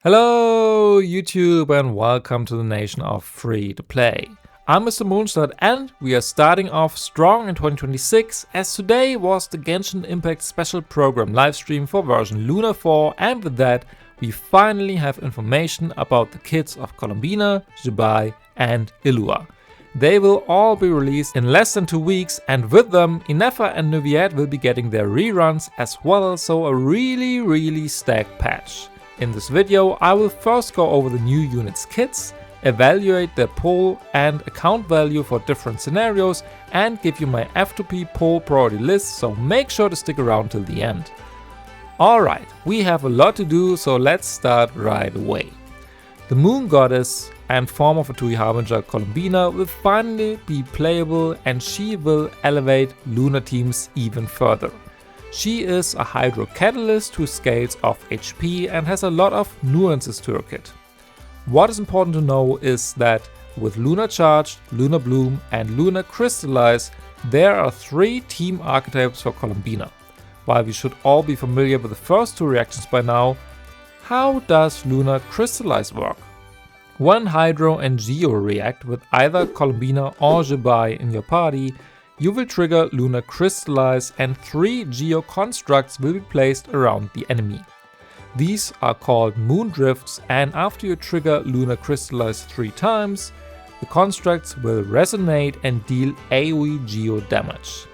Hello YouTube and welcome to the nation of free to play. I'm Mr. Mondstadt and we are starting off strong in 2026 as today was the Genshin Impact special program livestream for version Lunar 4, and with that we finally have information about the kits of Columbina, Zibai and Illuga. They will all be released in less than 2 weeks, and with them Ineffa and Neuvillette will be getting their reruns as well, so a really stacked patch. In this video I will first go over the new units kits, evaluate their pull and account value for different scenarios, and give you my F2P pull priority list, so make sure to stick around till the end. Alright, we have a lot to do, so let's start right away. The moon goddess and form of a Tui harbinger Columbina will finally be playable, and she will elevate lunar teams even further. She is a Hydro Catalyst who scales off HP and has a lot of nuances to her kit. What is important to know is that with Lunar Charged, Lunar Bloom and lunar-crystallize, there are 3 team archetypes for Columbina. While we should all be familiar with the first 2 reactions by now, how does lunar-crystallize work? When Hydro and Geo react with either Columbina or Zibai in your party, you will trigger lunar-crystallize and 3 Geo constructs will be placed around the enemy. These are called moon drifts, and after you trigger lunar-crystallize 3 times, the constructs will resonate and deal AoE Geo damage.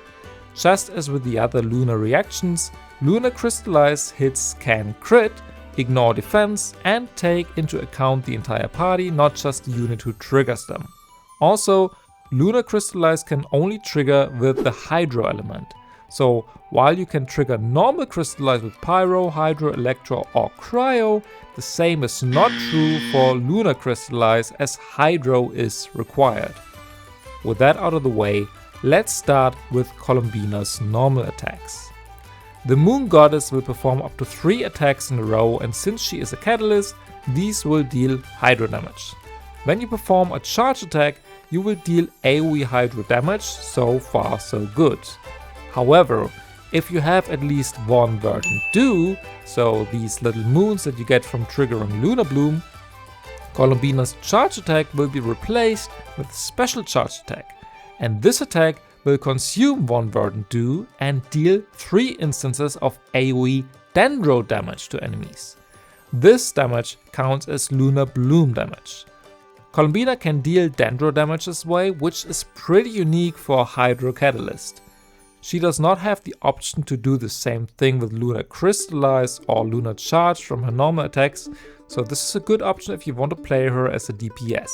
Just as with the other lunar reactions, lunar-crystallize hits can crit, ignore defense and take into account the entire party, not just the unit who triggers them. Also, lunar-crystallize can only trigger with the Hydro element. So while you can trigger normal crystallize with Pyro, Hydro, Electro or Cryo, the same is not true for lunar-crystallize as Hydro is required. With that out of the way, let's start with Columbina's normal attacks. The moon goddess will perform up to 3 attacks in a row, and since she is a catalyst, these will deal Hydro damage. When you perform a charge attack, you will deal AoE Hydro damage, so far so good. However, if you have at least one Verdant Dew, so these little moons that you get from triggering Lunar Bloom, Columbina's charge attack will be replaced with a special charge attack, and this attack will consume one Verdant Dew and deal 3 instances of AoE Dendro damage to enemies. This damage counts as Lunar Bloom damage. Columbina can deal Dendro damage this way, which is pretty unique for a Hydro Catalyst. She does not have the option to do the same thing with lunar-crystallize or lunar charge from her normal attacks, so this is a good option if you want to play her as a DPS.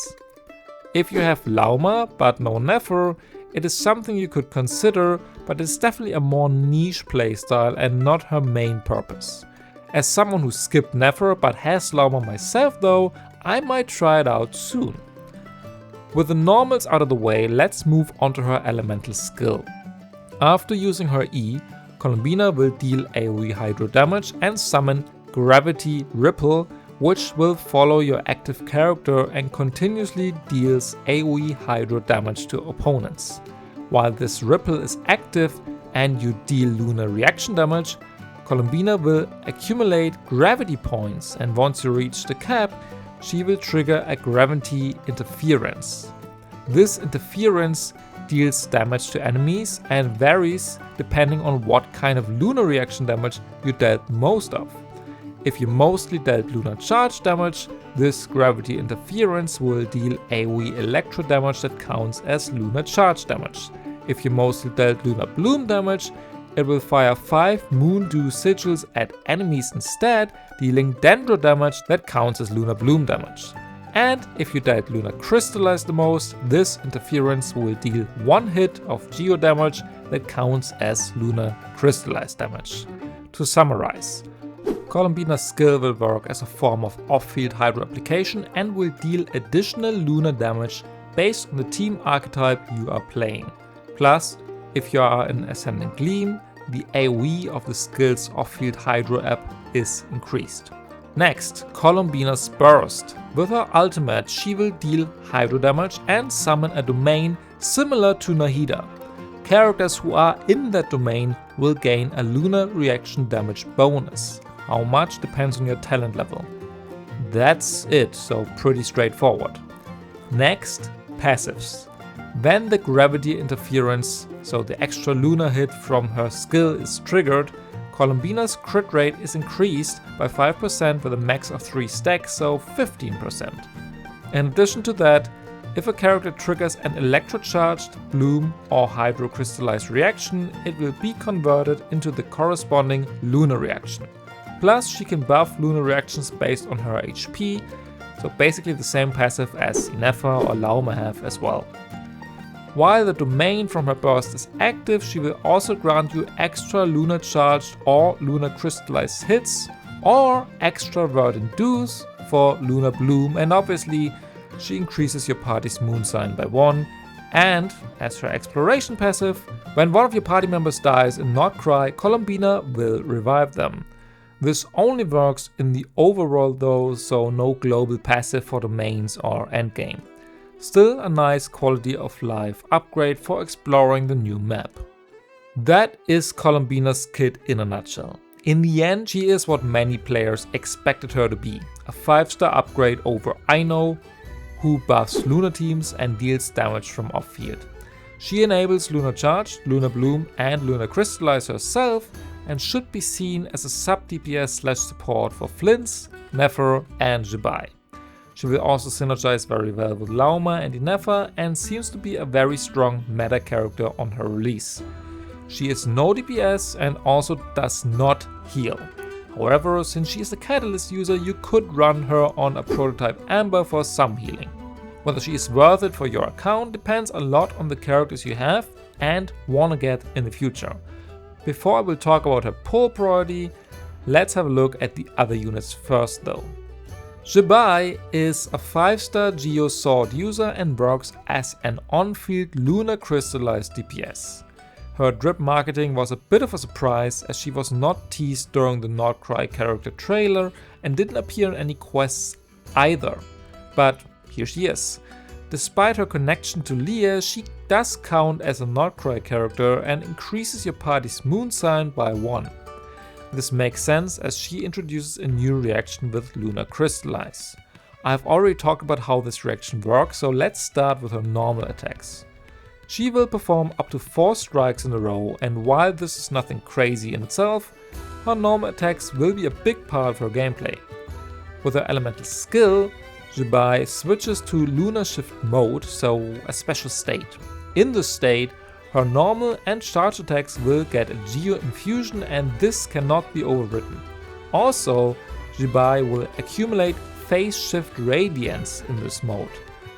If you have Lauma but no Nefer, it is something you could consider, but it's definitely a more niche playstyle and not her main purpose. As someone who skipped Nefer but has Lauma myself though, I might try it out soon. With the normals out of the way, let's move on to her elemental skill. After using her E, Columbina will deal AoE Hydro damage and summon Gravity Ripple, which will follow your active character and continuously deals AoE Hydro damage to opponents. While this Ripple is active and you deal lunar reaction damage, Columbina will accumulate gravity points, and once you reach the cap, she will trigger a gravity interference. This interference deals damage to enemies and varies depending on what kind of lunar reaction damage you dealt most of. If you mostly dealt lunar charge damage, this gravity interference will deal AoE electro damage that counts as lunar charge damage. If you mostly dealt lunar bloom damage, it will fire 5 moon dew sigils at enemies instead, dealing Dendro damage that counts as lunar bloom damage. And if you dealt lunar-crystallize the most, this interference will deal 1 hit of Geo damage that counts as lunar-crystallize damage. To summarize, Columbina's skill will work as a form of off-field Hydro application and will deal additional lunar damage based on the team archetype you are playing. Plus, if you are in Ascending Gleam, the AoE of the skill's off-field Hydro app is increased. Next, Columbina's Burst. With her ultimate, she will deal Hydro damage and summon a domain similar to Nahida. Characters who are in that domain will gain a lunar reaction damage bonus. How much depends on your talent level. that's it, so pretty straightforward. Next, passives. When the gravity interference, so the extra lunar hit from her skill, is triggered, Columbina's crit rate is increased by 5% with a max of 3 stacks, so 15%. In addition to that, if a character triggers an electrocharged, bloom or hydro-crystallized reaction, it will be converted into the corresponding lunar reaction. Plus, she can buff lunar reactions based on her HP, so basically the same passive as Ineffa or Lauma have as well. While the domain from her burst is active, she will also grant you extra lunar charged or lunar crystallized hits, or extra verdant dews for lunar bloom, and obviously she increases your party's moon sign by 1, and as her exploration passive, when one of your party members dies in nod-krai, Columbina will revive them. This only works in the overworld though, so no global passive for domains or endgame. Still a nice quality of life upgrade for exploring the new map. That is Columbina's kit in a nutshell. In the end, she is what many players expected her to be, a 5-star upgrade over Ino, who buffs lunar teams and deals damage from off-field. She enables Lunar Charge, Lunar Bloom and Lunar Crystallize herself, and should be seen as a sub-DPS / support for Flints, Nefer and Zibai. She will also synergize very well with Lauma and Ineffa and seems to be a very strong meta character on her release. She is no DPS and also does not heal. However, since she is a Catalyst user, you could run her on a prototype Amber for some healing. Whether she is worth it for your account depends a lot on the characters you have and wanna get in the future. Before I will talk about her pull priority, let's have a look at the other units first though. Zibai is a 5-star Geo Sword user and works as an on-field lunar crystallized DPS. Her drip marketing was a bit of a surprise as she was not teased during the nod-krai character trailer and didn't appear in any quests either. But here she is. Despite her connection to Leah, she does count as a nod-krai character and increases your party's moon sign by 1. This makes sense as she introduces a new reaction with lunar-crystallize. I have already talked about how this reaction works, so let's start with her normal attacks. She will perform up to 4 strikes in a row, and while this is nothing crazy in itself, her normal attacks will be a big part of her gameplay. With her elemental skill, Zibai switches to lunar shift mode, so a special state. In this state, her normal and charge attacks will get a Geo infusion and this cannot be overwritten. Also, Zibai will accumulate phase shift radiance in this mode.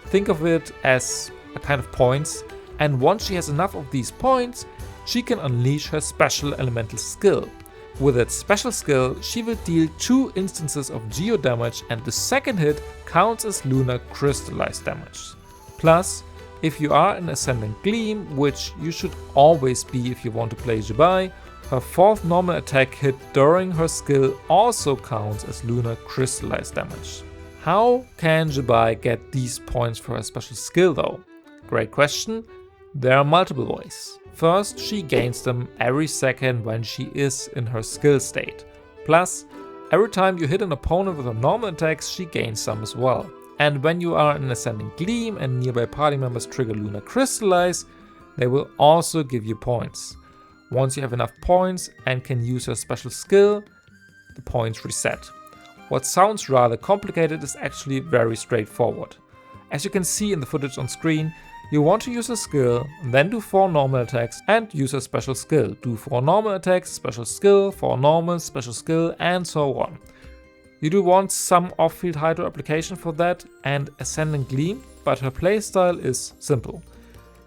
Think of it as a kind of points, and once she has enough of these points, she can unleash her special elemental skill. With that special skill, she will deal 2 instances of Geo damage and the second hit counts as lunar crystallize damage. Plus, if you are in Ascendant Gleam, which you should always be if you want to play Zibai, her 4th normal attack hit during her skill also counts as lunar crystallize damage. How can Zibai get these points for her special skill though? Great question. There are multiple ways. First, she gains them every second when she is in her skill state. Plus, every time you hit an opponent with her normal attacks, she gains some as well. And when you are in Ascending Gleam and nearby party members trigger Lunar Crystallize, they will also give you points. Once you have enough points and can use her special skill, the points reset. What sounds rather complicated is actually very straightforward. As you can see in the footage on screen, you want to use a skill, then do 4 normal attacks and use a special skill. Do 4 normal attacks, special skill, 4 normal, special skill, and so on. You do want some off-field hydro application for that and Ascendant Gleam, but her playstyle is simple.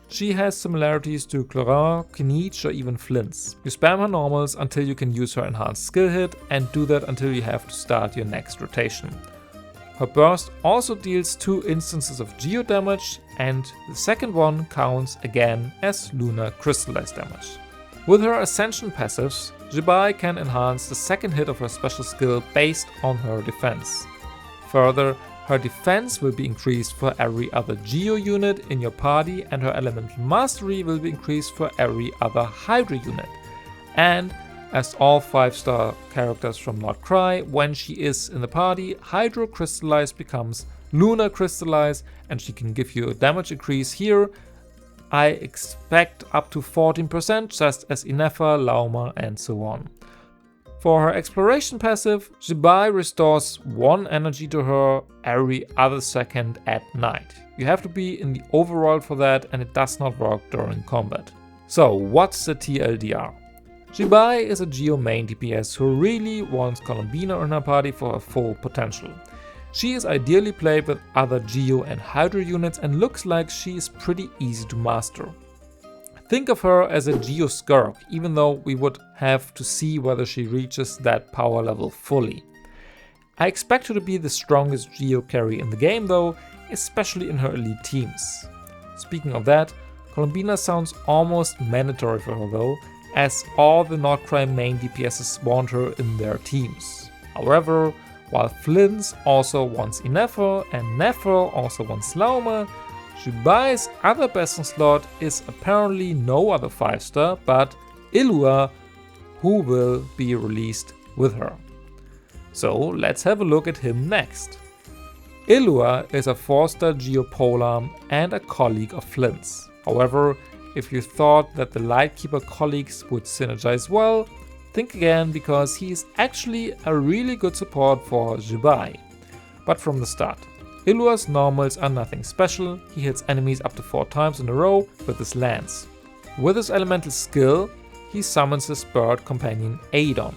She has similarities to Chlorine, Kinich or even Flints. You spam her normals until you can use her enhanced skill hit and do that until you have to start your next rotation. Her burst also deals 2 instances of Geo damage and the second one counts again as lunar crystallize damage. With her Ascension passives, Zibai can enhance the second hit of her special skill based on her defense. Further, her defense will be increased for every other Geo unit in your party and her elemental mastery will be increased for every other Hydra unit. And As all 5-star characters from nod-krai, when she is in the party, hydro-crystallize becomes lunar-crystallize, and she can give you a damage increase here. I expect up to 14%, just as Ineffa, Lauma and so on. For her exploration passive, Zibai restores 1 energy to her every other second at night. You have to be in the overworld for that, and it does not work during combat. So what's the TLDR? Zibai is a Geo main DPS who really wants Columbina in her party for her full potential. She is ideally played with other Geo and Hydro units and looks like she is pretty easy to master. Think of her as a Geo Skirk, even though we would have to see whether she reaches that power level fully. I expect her to be the strongest Geo carry in the game though, especially in her elite teams. Speaking of that, Columbina sounds almost mandatory for her though, as all the nod-krai main DPSs want her in their teams. However, while Flint's also wants Ineffa and Neuvillette also wants Lauma, Zibai's other best in slot is apparently no other 5-star but Illuga, who will be released with her. So let's have a look at him next. Illuga is a 4-star Geopolar and a colleague of Flint's. However, if you thought that the Lightkeeper colleagues would synergize well, think again, because he is actually a really good support for Zibai. But from the start, Illuga's normals are nothing special. He hits enemies up to 4 times in a row with his lance. With his elemental skill, he summons his bird companion Adon.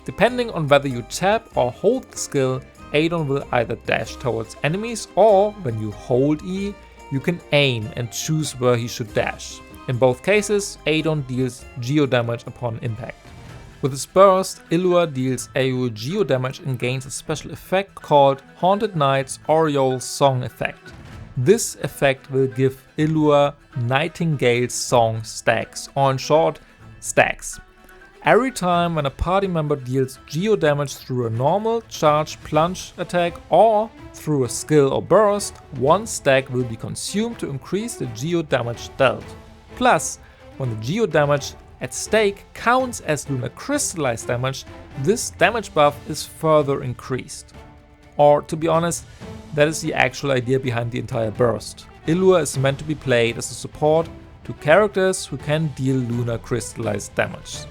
Depending on whether you tap or hold the skill, Adon will either dash towards enemies, or when you hold E, you can aim and choose where he should dash. In both cases, Adon deals Geo damage upon impact. With his burst, Illuga deals AoE Geo damage and gains a special effect called Haunted Knight's Oriole Song effect. This effect will give Illuga Nightingale's Song stacks, or in short, stacks. Every time when a party member deals Geo damage through a normal, charge, plunge attack or through a skill or burst, 1 stack will be consumed to increase the Geo damage dealt. Plus, when the Geo damage at stake counts as lunar-crystallize damage, this damage buff is further increased. Or, to be honest, that is the actual idea behind the entire burst. Illuga is meant to be played as a support to characters who can deal lunar-crystallize damage.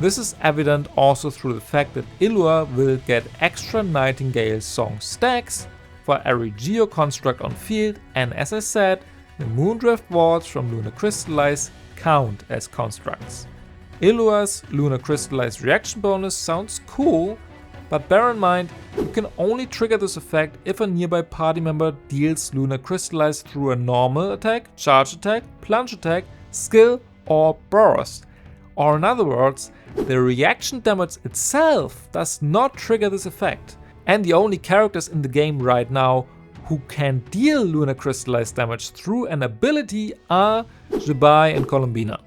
This is evident also through the fact that Illuga will get extra Nightingale Song stacks for every Geo construct on field, and as I said, the Moondrift wards from lunar-crystallize count as constructs. Illuga's lunar-crystallize reaction bonus sounds cool, but bear in mind, you can only trigger this effect if a nearby party member deals lunar-crystallize through a normal attack, charge attack, plunge attack, skill or burst. Or in other words, the reaction damage itself does not trigger this effect. And the only characters in the game right now who can deal lunar-crystallize damage through an ability are Zibai and Columbina.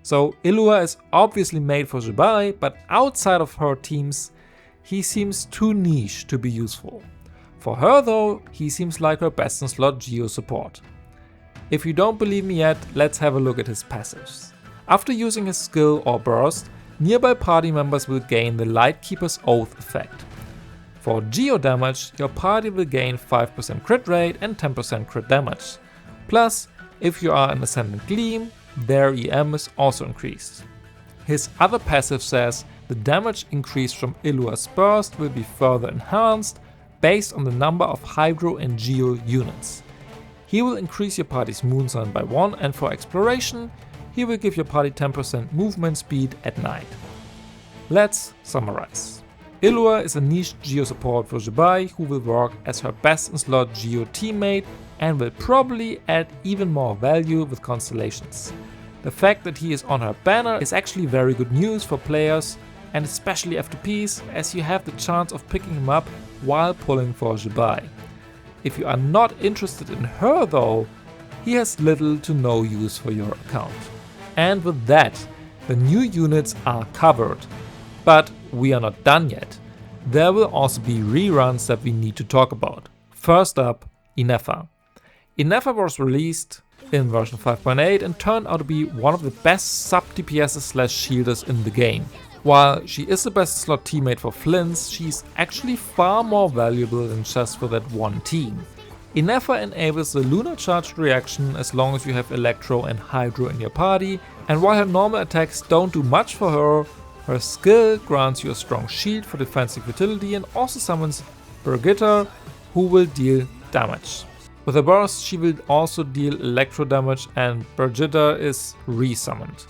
So Illuga is obviously made for Zibai, but outside of her teams, he seems too niche to be useful. For her though, he seems like her best in slot Geo support. If you don't believe me yet, let's have a look at his passives. After using his skill or burst, nearby party members will gain the Lightkeeper's Oath effect. For Geo damage, your party will gain 5% crit rate and 10% crit damage. Plus, if you are an Ascendant Gleam, their EM is also increased. His other passive says the damage increase from Illuga's burst will be further enhanced based on the number of Hydro and Geo units. He will increase your party's moonsign by 1, and for exploration, he will give your party 10% movement speed at night. Let's summarize. Illuga is a niche Geo support for Zibai who will work as her best in slot Geo teammate and will probably add even more value with constellations. The fact that he is on her banner is actually very good news for players, and especially F2Ps, as you have the chance of picking him up while pulling for Zibai. If you are not interested in her though, he has little to no use for your account. And with that, the new units are covered. But we are not done yet. There will also be reruns that we need to talk about. First up, Ineffa. Ineffa was released in version 5.8 and turned out to be one of the best sub DPSs/shielders in the game. While she is the best slot teammate for Flints, she's actually far more valuable than just for that one team. Ineffa enables the lunar charged reaction as long as you have Electro and Hydro in your party, and while her normal attacks don't do much for her, her skill grants you a strong shield for defensive utility and also summons Brigitte, who will deal damage. With her burst, she will also deal electro damage, and Brigitte is resummoned.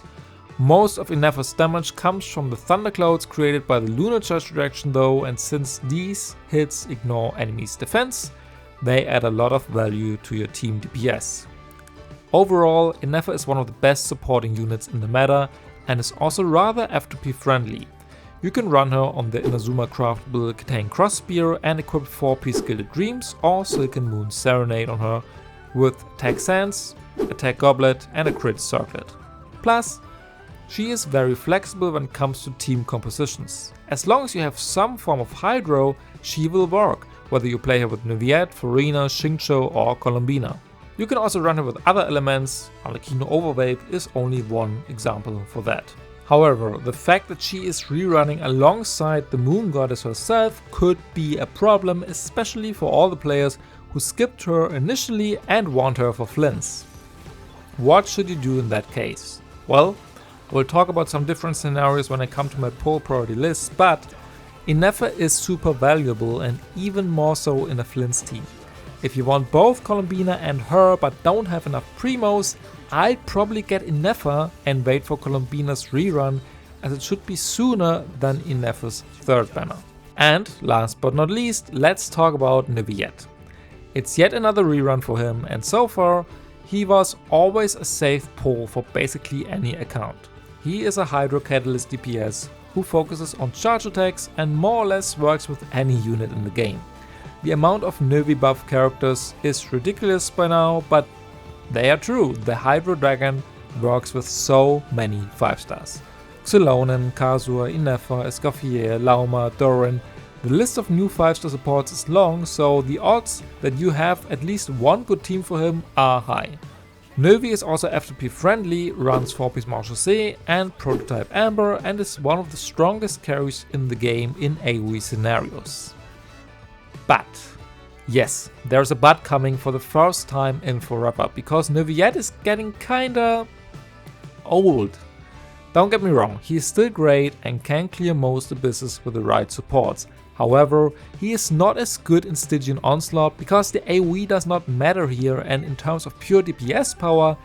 Most of Ineffa's damage comes from the thunderclouds created by the lunar charge reaction though, and since these hits ignore enemies' defense, they add a lot of value to your team DPS. Overall, Ineffa is one of the best supporting units in the meta and is also rather F2P friendly. You can run her on the Inazuma craftable Kitane Crossspear and equip 4-piece Gilded Dreams or Silken Moon Serenade on her with Attack Sands, Attack Goblet and a Crit Circlet. Plus, she is very flexible when it comes to team compositions. As long as you have some form of Hydro, she will work, whether you play her with Neuvillette, Farina, Xingqiu or Columbina. You can also run her with other elements, Arlecchino Overwave is only one example for that. However, the fact that she is rerunning alongside the Moon Goddess herself could be a problem, especially for all the players who skipped her initially and want her for Flints. What should you do in that case? Well, we'll talk about some different scenarios when I come to my pull priority list, but Ineffa is super valuable and even more so in a Flints team. If you want both Columbina and her but don't have enough primos, I'd probably get Ineffa and wait for Columbina's rerun, as it should be sooner than Ineffa's third banner. And last but not least, let's talk about Neuvillette. It's yet another rerun for him, and so far he was always a safe pull for basically any account. He is a Hydro Catalyst DPS who focuses on charge attacks and more or less works with any unit in the game. The amount of Neuvi buff characters is ridiculous by now, but they are true. The Hydro Dragon works with so many 5 stars. Xylonen, Kazur, Ineffa, Escoffier, Lauma, Doran. The list of new 5-star supports is long, so the odds that you have at least one good team for him are high. Neuvi is also F2P friendly, runs 4-piece Marchese and Prototype Amber, and is one of the strongest carries in the game in AoE scenarios. But yes, there's a but coming for the first time in forever, because Neuvillette is getting kinda old. Don't get me wrong, he is still great and can clear most abysses with the right supports. However, he is not as good in Stygian Onslaught because the AoE does not matter here, and in terms of pure DPS power,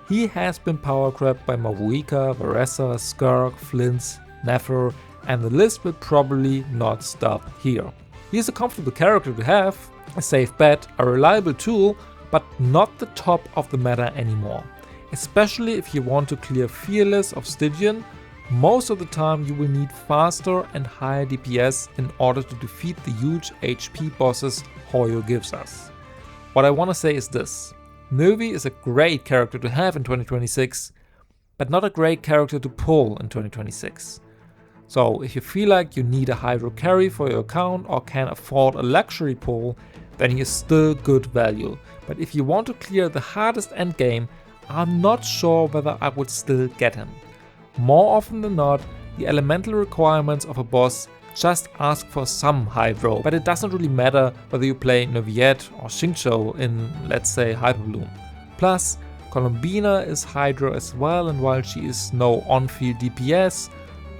he has been power grabbed by Mavuika, Varessa, Skirk, Flints, Nefer, and the list will probably not stop here. He is a comfortable character to have, a safe bet, a reliable tool, but not the top of the meta anymore. Especially if you want to clear Fearless of Stygian, most of the time you will need faster and higher DPS in order to defeat the huge HP bosses Hoyo gives us. What I want to say is this: Neuvi is a great character to have in 2026, but not a great character to pull in 2026. So if you feel like you need a Hydro carry for your account or can afford a luxury pull, then he is still good value. But if you want to clear the hardest endgame, I'm not sure whether I would still get him. More often than not, the elemental requirements of a boss just ask for some Hydro, but it doesn't really matter whether you play Neuvillette or Xingqiu in, let's say, Hyperbloom. Plus, Columbina is Hydro as well, and while she is no on-field DPS,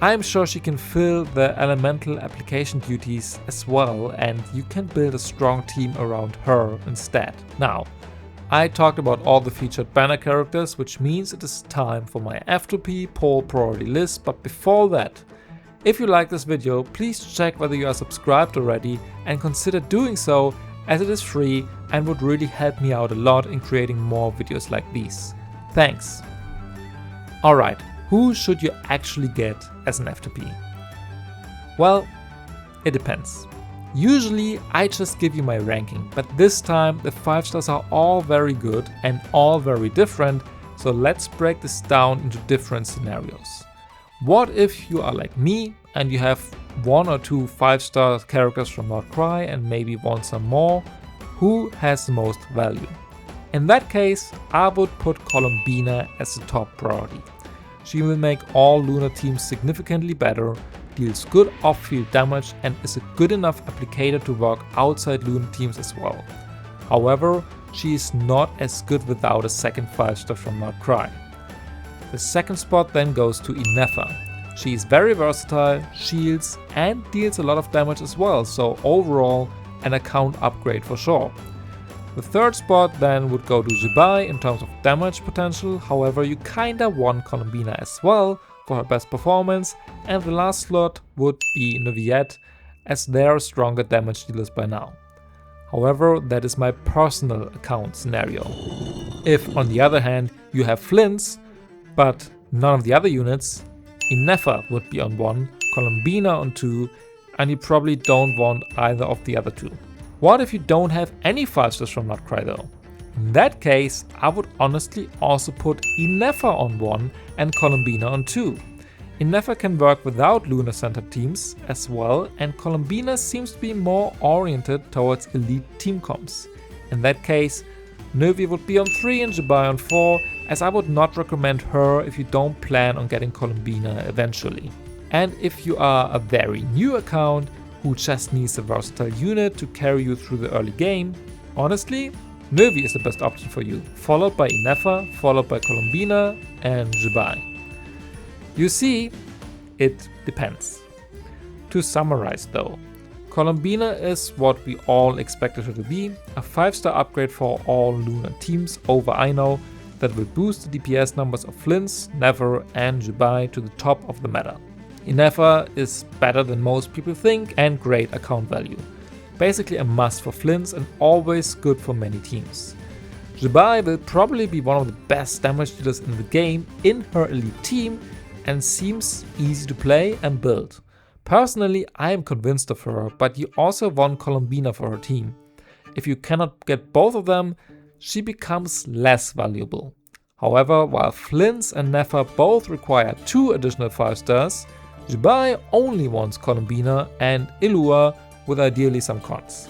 I'm sure she can fill the elemental application duties as well, and you can build a strong team around her instead. Now, I talked about all the featured banner characters, which means it is time for my F2P poll priority list, but before that, if you like this video, please check whether you are subscribed already and consider doing so, as it is free and would really help me out a lot in creating more videos like these. Thanks! Alright, who should you actually get as an F2P? Well, it depends. Usually I just give you my ranking, but this time the 5 stars are all very good and all very different, so let's break this down into different scenarios. What if you are like me and you have 1 or 2 5-star characters from nod-krai and maybe want some more? Who has the most value? In that case, I would put Columbina as the top priority. she will make all lunar teams significantly better, deals good off-field damage and is a good enough applicator to work outside lunar teams as well. However, she is not as good without a second 5-star from nod-krai. The second spot then goes to Ineffa. She is very versatile, shields and deals a lot of damage as well, so overall an account upgrade for sure. The third spot then would go to Zibai in terms of damage potential, however you kinda want Columbina as well for her best performance, and the last slot would be Neuvillette as they are stronger damage dealers by now. However, that is my personal account scenario. If on the other hand you have Flints, but none of the other units, Ineffa would be on 1, Columbina on 2, and you probably don't want either of the other 2. What if you don't have any 5-stars from nod-krai though? In that case, I would honestly also put Ineffa on 1 and Columbina on 2. Ineffa can work without lunar centered teams as well, and Columbina seems to be more oriented towards elite team comps. In that case, Neuvillette would be on 3 and Zibai on 4, as I would not recommend her if you don't plan on getting Columbina eventually. And if you are a very new account who just needs a versatile unit to carry you through the early game, honestly, Neuvillette is the best option for you, followed by Ineffa, followed by Columbina and Zibai. You see, it depends. To summarize though, Columbina is what we all expected her to be, a 5-star upgrade for all lunar teams over Ino that will boost the DPS numbers of Flints, Never and Zibai to the top of the meta. Ineffa is better than most people think and great account value. Basically a must for Flints and always good for many teams. Zibai will probably be one of the best damage dealers in the game in her elite team and seems easy to play and build. Personally, I am convinced of her, but you also want Columbina for her team. If you cannot get both of them, she becomes less valuable. However, while Flints and Neffa both require 2 additional 5-stars, Zibai only wants Columbina and Illuga with ideally some cons.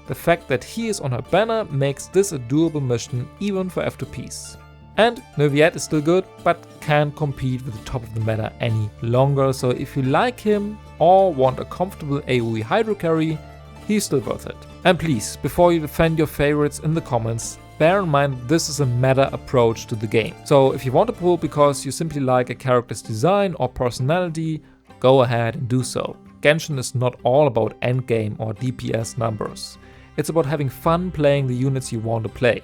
The fact that he is on her banner makes this a doable mission even for F2Ps. And Neuvillette is still good, but can't compete with the top of the meta any longer, so if you like him or want a comfortable AoE hydro carry, he's still worth it. And please, before you defend your favorites in the comments, bear in mind this is a meta approach to the game. So if you want to pull because you simply like a character's design or personality, go ahead and do so. Genshin is not all about endgame or DPS numbers. It's about having fun playing the units you want to play.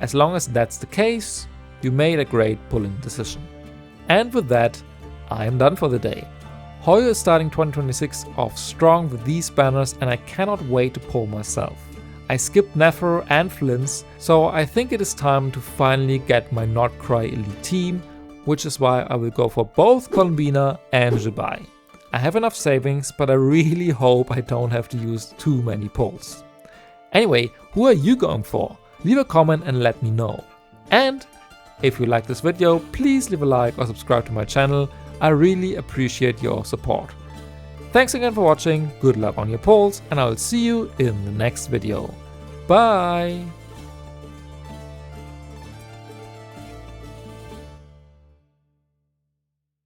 As long as that's the case, you made a great pulling decision. And with that, I am done for the day. Hoyo is starting 2026 off strong with these banners and I cannot wait to pull myself. I skipped Nefer and Flints, so I think it is time to finally get my nod-krai elite team, which is why I will go for both Columbina and Zibai. I have enough savings, but I really hope I don't have to use too many pulls. Anyway, who are you going for? Leave a comment and let me know. And if you like this video, please leave a like or subscribe to my channel. I really appreciate your support. Thanks again for watching, good luck on your polls, and I will see you in the next video. Bye!